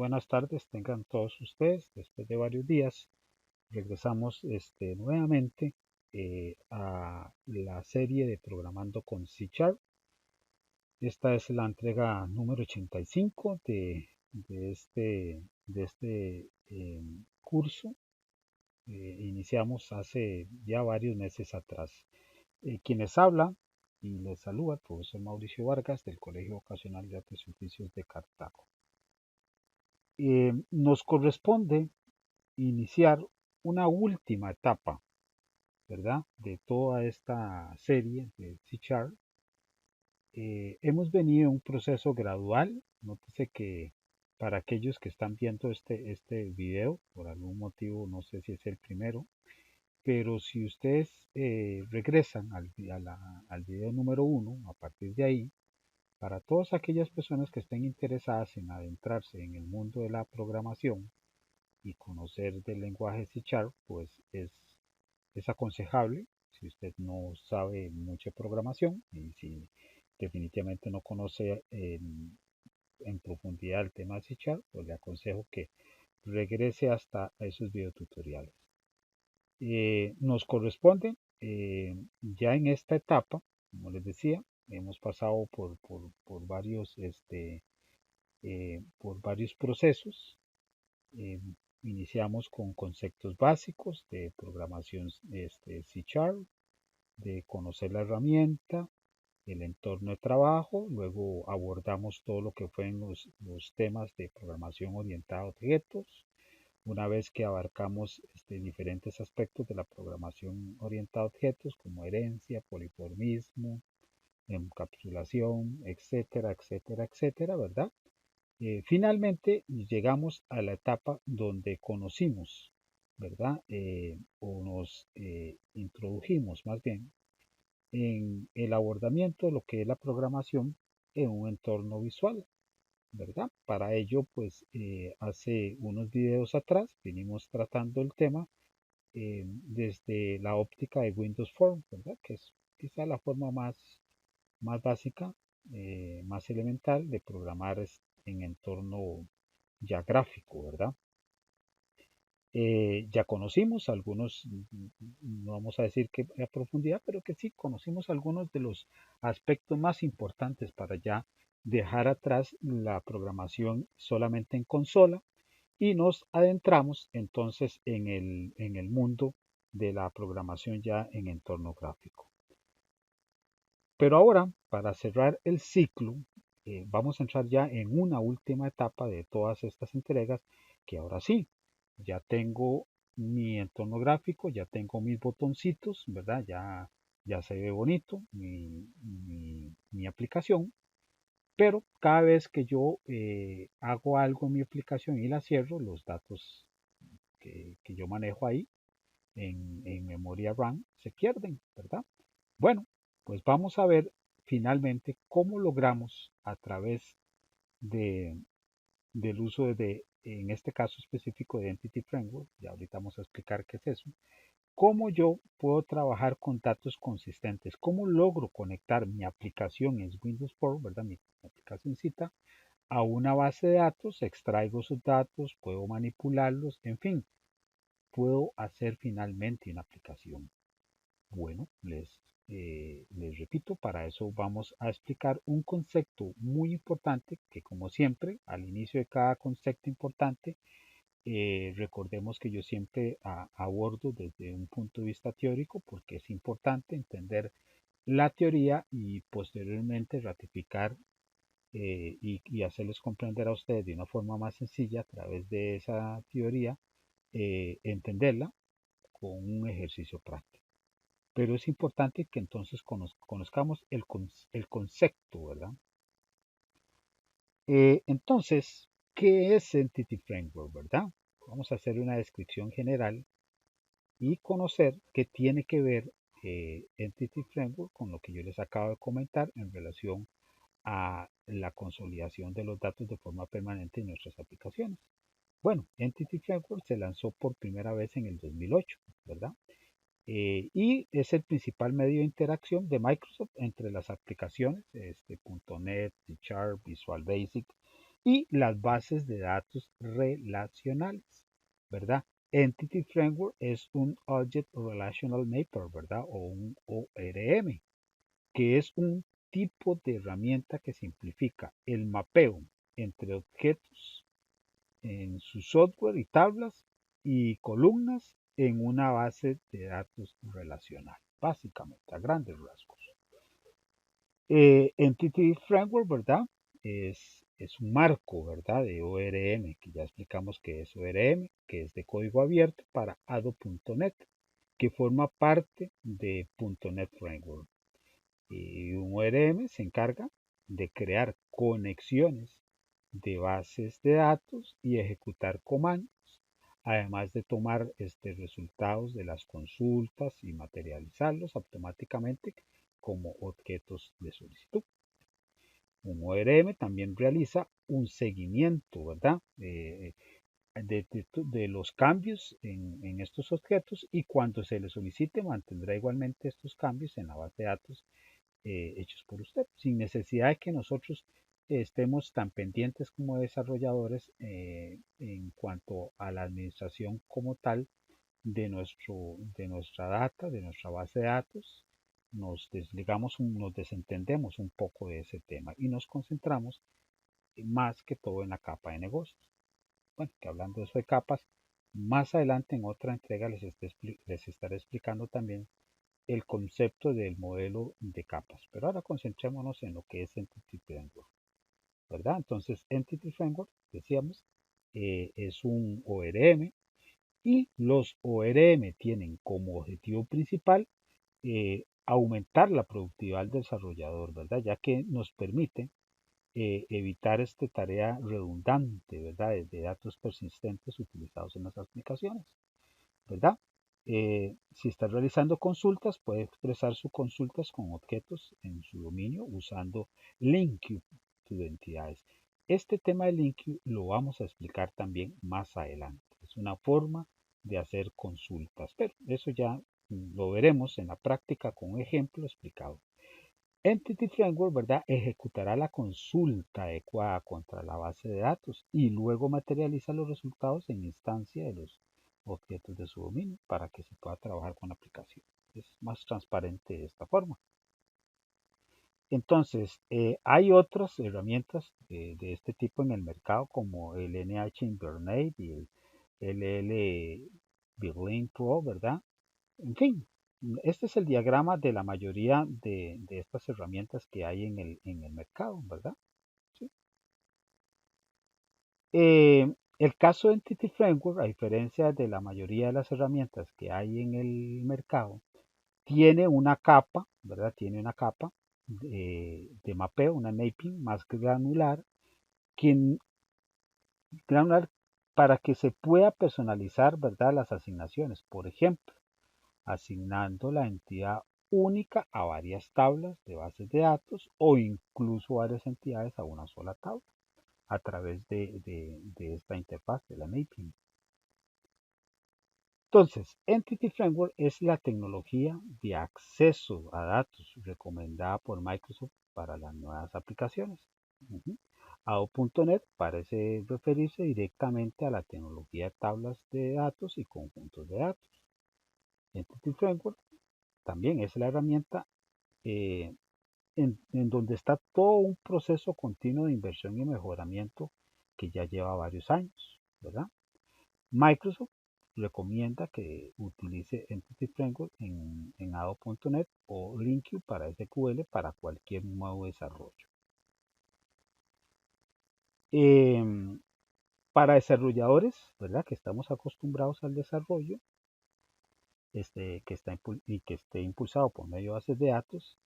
buenas tardes tengan todos ustedes. Después de varios días, regresamos nuevamente a la serie de Programando con C Sharp. Esta es la entrega número 85 de este curso. Iniciamos hace ya varios meses atrás. Quienes habla y les saluda el profesor Mauricio Vargas del Colegio Vocacional de Artes y Oficios de Cartago. Nos corresponde iniciar una última etapa, ¿verdad? De toda esta serie de C Sharp. Hemos venido en un proceso gradual. Nótese que para aquellos que están viendo este video, por algún motivo, no sé si es el primero, pero si ustedes regresan al video número 1, a partir de ahí, para todas aquellas personas que estén interesadas en adentrarse en el mundo de la programación, y conocer del lenguaje C Sharp, pues es aconsejable si usted no sabe mucha programación y si definitivamente no conoce en profundidad el tema de C Sharp, pues le aconsejo que regrese hasta esos videotutoriales. Nos corresponde ya en esta etapa, como les decía, hemos pasado por varios procesos. Eh, Iniciamos con conceptos básicos de programación C Sharp, de conocer la herramienta, el entorno de trabajo, luego abordamos todo lo que fueron los temas de programación orientada a objetos. Una vez que abarcamos diferentes aspectos de la programación orientada a objetos, como herencia, poliformismo, encapsulación, etcétera, etcétera, etcétera, ¿verdad? Finalmente llegamos a la etapa donde conocimos, ¿verdad? O nos introdujimos más bien en el abordamiento de lo que es la programación en un entorno visual, ¿verdad? Para ello, pues hace unos videos atrás vinimos tratando el tema desde la óptica de Windows Form, ¿verdad? Que es quizá la forma más básica, más elemental de programar en entorno ya gráfico, ¿verdad? Ya conocimos algunos, no vamos a decir que a profundidad, pero que sí conocimos algunos de los aspectos más importantes para ya dejar atrás la programación solamente en consola y nos adentramos entonces en el mundo de la programación ya en entorno gráfico. Pero ahora, para cerrar el ciclo, vamos a entrar ya en una última etapa de todas estas entregas, que ahora sí, ya tengo mi entorno gráfico, ya tengo mis botoncitos, ¿verdad? Ya se ve bonito mi aplicación, pero cada vez que yo hago algo en mi aplicación y la cierro, los datos que yo manejo ahí en memoria RAM se pierden, ¿verdad? Bueno, pues vamos a ver finalmente cómo logramos a través de, del uso en este caso específico de Entity Framework, ya ahorita vamos a explicar qué es eso, cómo yo puedo trabajar con datos consistentes, cómo logro conectar mi aplicación en Windows Form, ¿verdad? Mi aplicación cita, a una base de datos, extraigo sus datos, puedo manipularlos, en fin, puedo hacer finalmente una aplicación. Bueno, les repito, para eso vamos a explicar un concepto muy importante que como siempre, al inicio de cada concepto importante, recordemos que yo siempre abordo desde un punto de vista teórico porque es importante entender la teoría y posteriormente ratificar y hacerles comprender a ustedes de una forma más sencilla a través de esa teoría, entenderla con un ejercicio práctico. Pero es importante que entonces conozcamos el concepto, ¿verdad? Entonces, ¿qué es Entity Framework, verdad? Vamos a hacer una descripción general y conocer qué tiene que ver Entity Framework con lo que yo les acabo de comentar en relación a la consolidación de los datos de forma permanente en nuestras aplicaciones. Bueno, Entity Framework se lanzó por primera vez en el 2008, ¿verdad? Y es el principal medio de interacción de Microsoft entre las aplicaciones, .NET, C Sharp, Visual Basic y las bases de datos relacionales, ¿verdad? Entity Framework es un Object Relational Mapper, ¿verdad? O un ORM, que es un tipo de herramienta que simplifica el mapeo entre objetos en su software y tablas y columnas en una base de datos relacional, básicamente, a grandes rasgos. Entity Framework, ¿verdad? Es un marco, ¿verdad? De ORM, que ya explicamos que es ORM, que es de código abierto para Ado.NET, que forma parte de .NET Framework. Y un ORM se encarga de crear conexiones de bases de datos y ejecutar comandos, además de tomar resultados de las consultas y materializarlos automáticamente como objetos de solicitud. Un ORM también realiza un seguimiento, ¿verdad? De los cambios en estos objetos, y cuando se le solicite mantendrá igualmente estos cambios en la base de datos hechos por usted, sin necesidad de que nosotros estemos tan pendientes como desarrolladores en cuanto a la administración como tal de nuestra data, de nuestra base de datos. Nos desligamos, nos desentendemos un poco de ese tema y nos concentramos más que todo en la capa de negocios. Bueno, que hablando de eso de capas, más adelante en otra entrega les estaré explicando también el concepto del modelo de capas. Pero ahora concentrémonos en lo que es Entity Framework, ¿verdad? Entonces, Entity Framework, decíamos, es un ORM, y los ORM tienen como objetivo principal aumentar la productividad del desarrollador, ¿verdad? Ya que nos permite evitar esta tarea redundante, ¿verdad? De datos persistentes utilizados en las aplicaciones, ¿verdad? Si está realizando consultas, puede expresar sus consultas con objetos en su dominio usando LINQ de entidades. Este tema de LINQ lo vamos a explicar también más adelante. Es una forma de hacer consultas, pero eso ya lo veremos en la práctica con un ejemplo explicado. Entity Framework, ¿verdad? Ejecutará la consulta adecuada contra la base de datos y luego materializa los resultados en instancia de los objetos de su dominio para que se pueda trabajar con la aplicación. Es más transparente de esta forma. Entonces, hay otras herramientas de este tipo en el mercado como el NH Invernate y el LL Berlin Pro, ¿verdad? En fin, este es el diagrama de la mayoría de estas herramientas que hay en el mercado, ¿verdad? ¿Sí? El caso de Entity Framework, a diferencia de la mayoría de las herramientas que hay en el mercado, tiene una capa, ¿verdad? Tiene una capa de mapeo, una mapping más que, granular para que se pueda personalizar, ¿verdad? Las asignaciones. Por ejemplo, asignando la entidad única a varias tablas de bases de datos o incluso varias entidades a una sola tabla a través de esta interfaz de la mapping. Entonces, Entity Framework es la tecnología de acceso a datos recomendada por Microsoft para las nuevas aplicaciones. AO.NET parece referirse directamente a la tecnología de tablas de datos y conjuntos de datos. Entity Framework también es la herramienta en donde está todo un proceso continuo de inversión y mejoramiento que ya lleva varios años, ¿verdad? Microsoft recomienda que utilice Entity Framework en Ado.NET o LINQ para SQL para cualquier nuevo desarrollo. Para desarrolladores, ¿verdad? Que estamos acostumbrados al desarrollo y que esté impulsado por medio de bases de datos,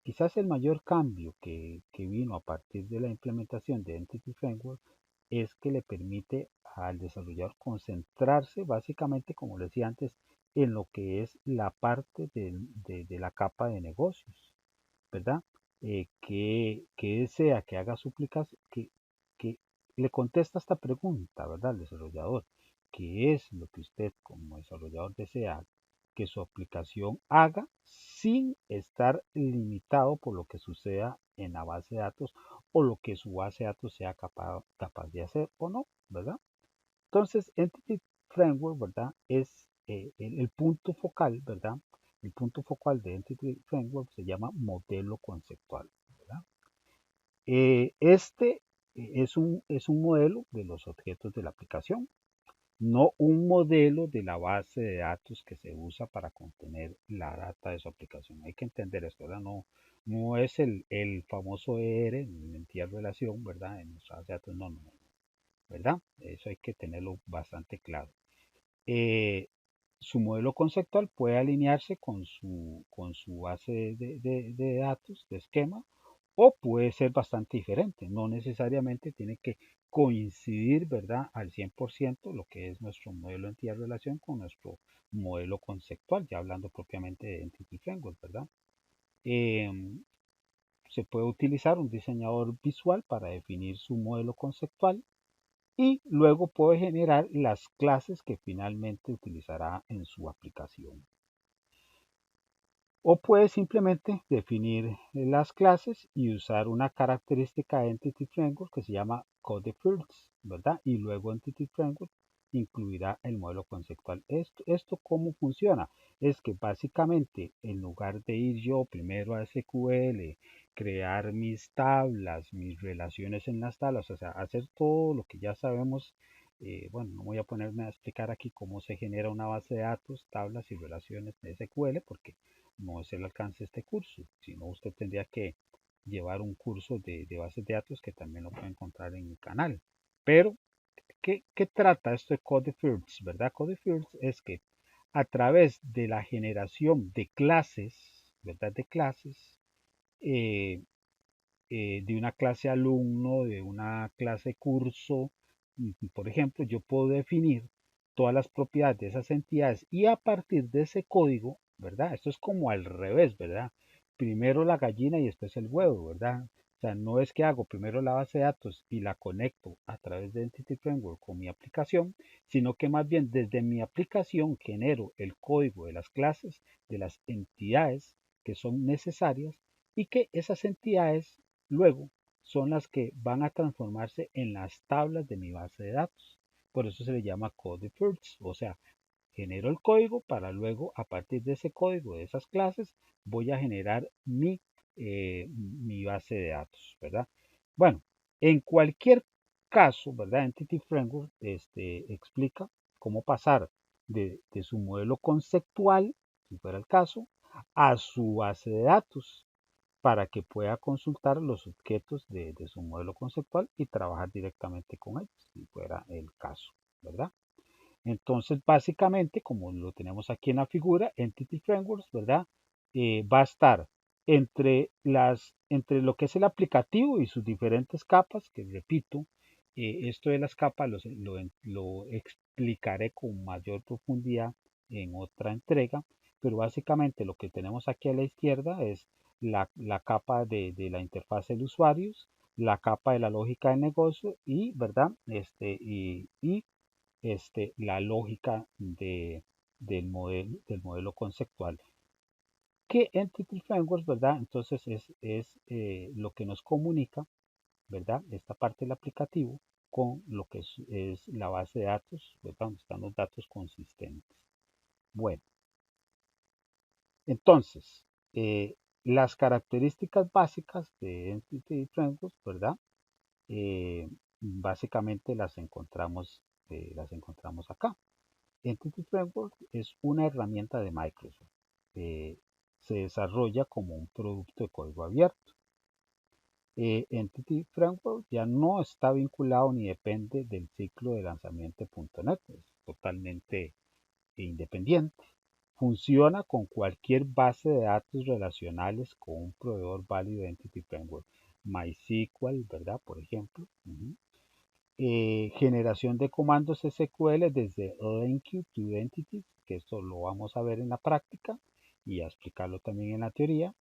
quizás el mayor cambio que vino a partir de la implementación de Entity Framework es que le permite al desarrollador concentrarse básicamente, como les decía antes, en lo que es la parte de la capa de negocios, ¿verdad? Que desea que haga su aplicación, que le contesta esta pregunta, ¿verdad? Al desarrollador, ¿qué es lo que usted como desarrollador desea que su aplicación haga sin estar limitado por lo que suceda en la base de datos o lo que su base de datos sea capaz de hacer o no, ¿verdad? Entonces, Entity Framework, ¿verdad? Es el punto focal, ¿verdad? El punto focal de Entity Framework se llama modelo conceptual, ¿verdad? Este es un modelo de los objetos de la aplicación, no un modelo de la base de datos que se usa para contener la data de su aplicación. Hay que entender esto, ¿verdad? No, no es el famoso ER, entidad relación, ¿verdad? En nuestra base de datos, no, no, no, ¿verdad? Eso hay que tenerlo bastante claro. Eh, Su modelo conceptual puede alinearse con su base de datos, de esquema, o puede ser bastante diferente. No necesariamente tiene que coincidir, ¿verdad?, al 100% lo que es nuestro modelo de entidad relación con nuestro modelo conceptual, ya hablando propiamente de Entity Framework, ¿verdad? Em, Se puede utilizar un diseñador visual para definir su modelo conceptual y luego puede generar las clases que finalmente utilizará en su aplicación. O puede simplemente definir las clases y usar una característica de Entity Framework que se llama CodeFirst, ¿verdad? Y luego Entity Framework incluirá el modelo conceptual. ¿Esto cómo funciona? Es que básicamente en lugar de ir yo primero a SQL, crear mis tablas, mis relaciones en las tablas, o sea, hacer todo lo que ya sabemos. Bueno, no voy a ponerme a explicar aquí cómo se genera una base de datos, tablas y relaciones de SQL porque no es el alcance de este curso, sino usted tendría que llevar un curso de bases de datos que también lo puede encontrar en mi canal. Pero, ¿qué trata esto de CodeFirst? ¿Verdad? CodeFirst es que a través de la generación de clases, ¿verdad? De clases, eh, de una clase alumno, de una clase curso, por ejemplo, yo puedo definir todas las propiedades de esas entidades y a partir de ese código, ¿verdad? Esto es como al revés, ¿verdad? Primero la gallina y después el huevo, ¿verdad? O sea, no es que hago primero la base de datos y la conecto a través de Entity Framework con mi aplicación, sino que más bien desde mi aplicación genero el código de las clases, de las entidades que son necesarias y que esas entidades luego son las que van a transformarse en las tablas de mi base de datos. Por eso se le llama code first, o sea, genero el código para luego, a partir de ese código, de esas clases, voy a generar mi base de datos, ¿verdad? Bueno, en cualquier caso, ¿verdad? Entity Framework explica cómo pasar de su modelo conceptual, si fuera el caso, a su base de datos para que pueda consultar los objetos de su modelo conceptual y trabajar directamente con ellos, si fuera el caso, ¿verdad? Entonces, básicamente, como lo tenemos aquí en la figura, Entity Frameworks, ¿verdad? Va a estar entre lo que es el aplicativo y sus diferentes capas, que repito, esto de las capas lo explicaré con mayor profundidad en otra entrega, pero básicamente lo que tenemos aquí a la izquierda es la capa de la interfaz del usuario, la capa de la lógica del negocio y, ¿verdad? La lógica del modelo conceptual. ¿Qué Entity Frameworks, verdad? Entonces es lo que nos comunica, ¿verdad? Esta parte del aplicativo con lo que es la base de datos, ¿verdad? Donde están los datos consistentes. Bueno, entonces, las características básicas de Entity Frameworks, ¿verdad? Básicamente las encontramos acá. Entity Framework es una herramienta de Microsoft. Eh, Se desarrolla como un producto de código abierto. Entity Framework ya no está vinculado ni depende del ciclo de lanzamiento de .NET, es totalmente independiente. Funciona con cualquier base de datos relacionales con un proveedor válido de Entity Framework. MySQL, ¿verdad? Por ejemplo. Generación de comandos SQL desde LINQ to Entities, que esto lo vamos a ver en la práctica y a explicarlo también en la teoría.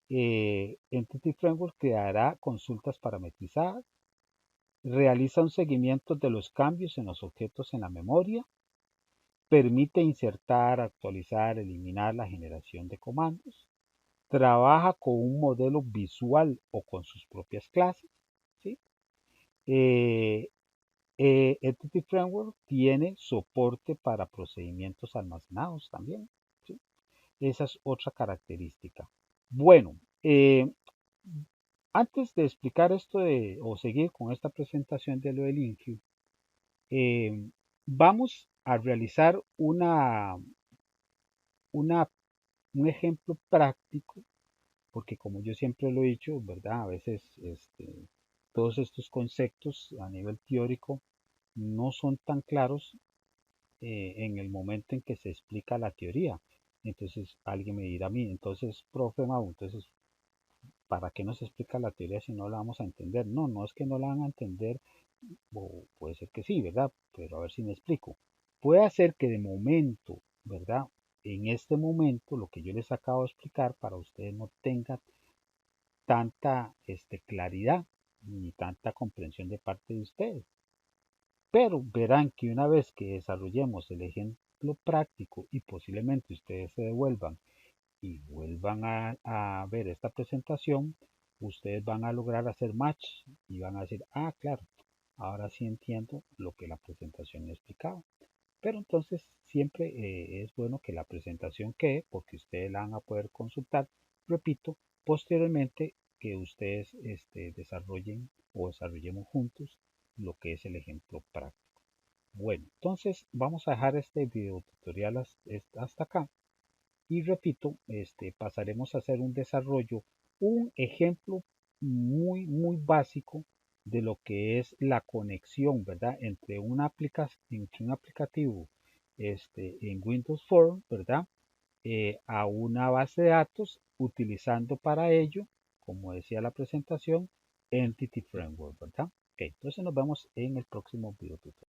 Entity Framework creará consultas parametrizadas, realiza un seguimiento de los cambios en los objetos en la memoria, permite insertar, actualizar, eliminar la generación de comandos, trabaja con un modelo visual o con sus propias clases, Entity Framework tiene soporte para procedimientos almacenados también, ¿sí? Esa es otra característica. Bueno, antes de explicar esto o seguir con esta presentación de lo del InQ, vamos a realizar un ejemplo práctico, porque como yo siempre lo he dicho, ¿verdad? A veces todos estos conceptos a nivel teórico no son tan claros en el momento en que se explica la teoría. Entonces alguien me dirá a mí, entonces, profe Mau, entonces, ¿para qué nos explica la teoría si no la vamos a entender? No, no es que no la van a entender, o puede ser que sí, ¿verdad? Pero a ver si me explico. Puede ser que de momento, ¿verdad? En este momento, lo que yo les acabo de explicar, para ustedes no tenga tanta claridad ni tanta comprensión de parte de ustedes. Pero verán que una vez que desarrollemos el ejemplo práctico y posiblemente ustedes se devuelvan y vuelvan a ver esta presentación, ustedes van a lograr hacer match y van a decir, ah, claro, ahora sí entiendo lo que la presentación explicaba. Pero entonces siempre es bueno que la presentación quede porque ustedes la van a poder consultar, repito, posteriormente que ustedes desarrollen o desarrollemos juntos lo que es el ejemplo práctico. Bueno, entonces vamos a dejar este video tutorial hasta acá y repito, pasaremos a hacer un desarrollo, un ejemplo muy básico de lo que es la conexión, ¿verdad? Entre entre un aplicativo en Windows Form, ¿verdad? A una base de datos utilizando para ello, como decía la presentación, Entity Framework, ¿verdad? Ok, entonces nos vemos en el próximo video tutorial.